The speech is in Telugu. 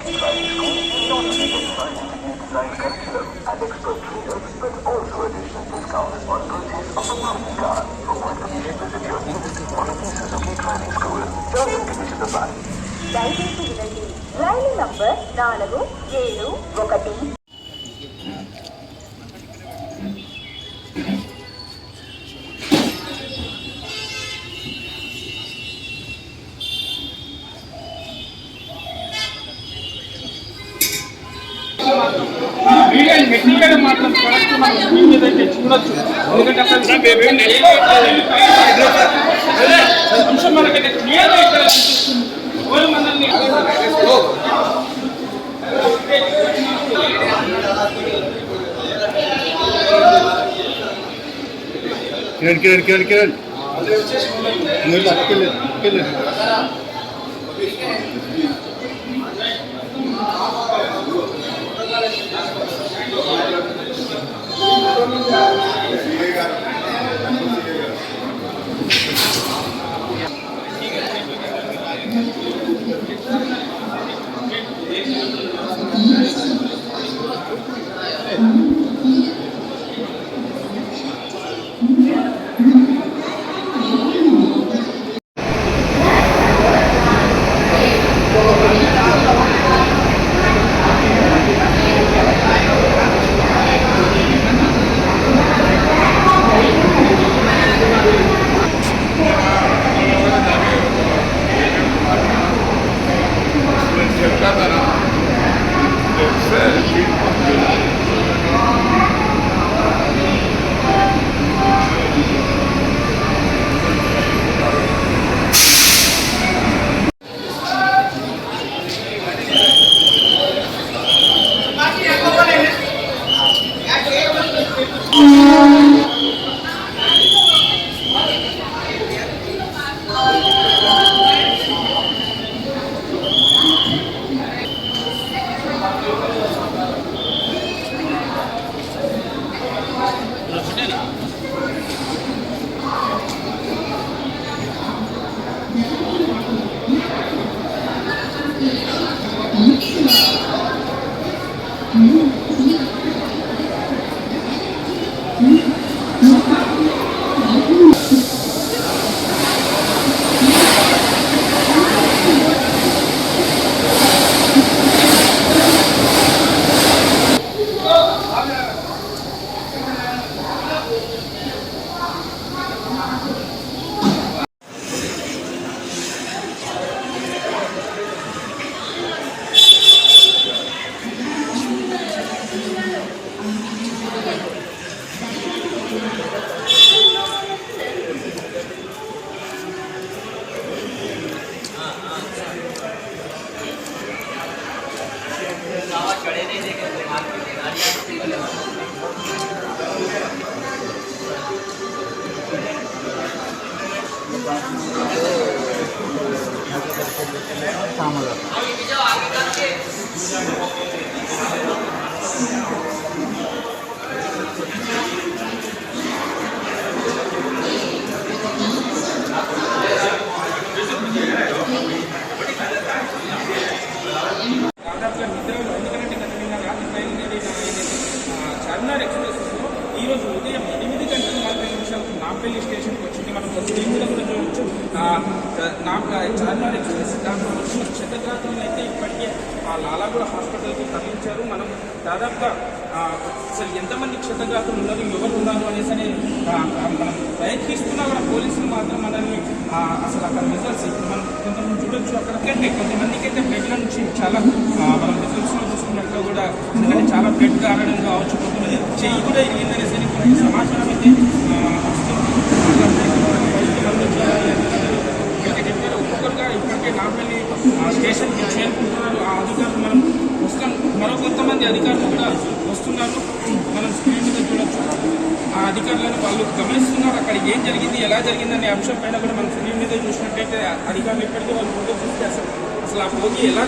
Driving school not only provides design curriculum and expert trainers, but also additional discounts on purchase of a company car. For more information, visit your nearest Maruti Suzuki Driving School. Terms and conditions apply. దయచేసి వినండి, రైలు నంబర్ 471. మెటీరియల్ మాత్రం కరెక్ట్ మనం స్క్రీన్ మీద అయితే చూడొచ్చు. ఎందుకంటే అసలు అంశం మనకైతే క్లియర్గా ఇక్కడ కనిపిస్తుంది. ఎవరు మనల్ని కిరణ్ చార్మినార్ ఎక్స్ప్రెస్లో ఈరోజు ఉదయం 8:40 నాంపల్లి స్టేషన్కి వచ్చింది. మనం స్క్రీన్ మీద కూడా చూడవచ్చు. చార్మినార్ ఎక్స్ప్రెస్ దాంట్లో వచ్చిన క్షతగాత్రులను అయితే ఇప్పటికే లాలాగూడ హాస్పిటల్కి తరలించారు. మనం దాదాపుగా అసలు ఎంతమంది క్షతగాత్రులు ఉన్నారు, ఎవరు ఉన్నారు అనేసి మనం ప్రయత్నిస్తున్నా కూడా పోలీసులు మాత్రం మనల్ని అసలు అక్కడ రిజల్ట్స్ మనం కొంతమంది చూడొచ్చు. అక్కడికంటే కొంతమందికి అయితే బ్లడ్ నుంచి చాలా మనం రిజల్ట్స్లో చూసుకున్నట్లు కూడా, ఎందుకంటే చాలా బ్లడ్ కారణం కావచ్చు, కొంతమంది చెయ్యి కూడా ఇరిగిందనేసి సమాచారం అయితే ఒక్కొక్కరుగా ఇప్పటికే నాంపల్లి స్టేషన్కి చేరుకుంటున్నారు. ఆ అధికారులు మనం వస్తాం, మరో కొంతమంది అధికారులు కూడా వస్తున్నారు. మనం స్క్రీన్ మీద చూడొచ్చు. ఆ అధికారులను వాళ్ళు గమనిస్తున్నారు అక్కడ ఏం జరిగింది, ఎలా జరిగింది అనే అంశం పైన కూడా మనం స్క్రీన్ మీద చూసినట్టయితే అధికారులు ఇప్పటికీ వాళ్ళు ఫోటో చూస్తే అసలు ఆ భోగి ఎలా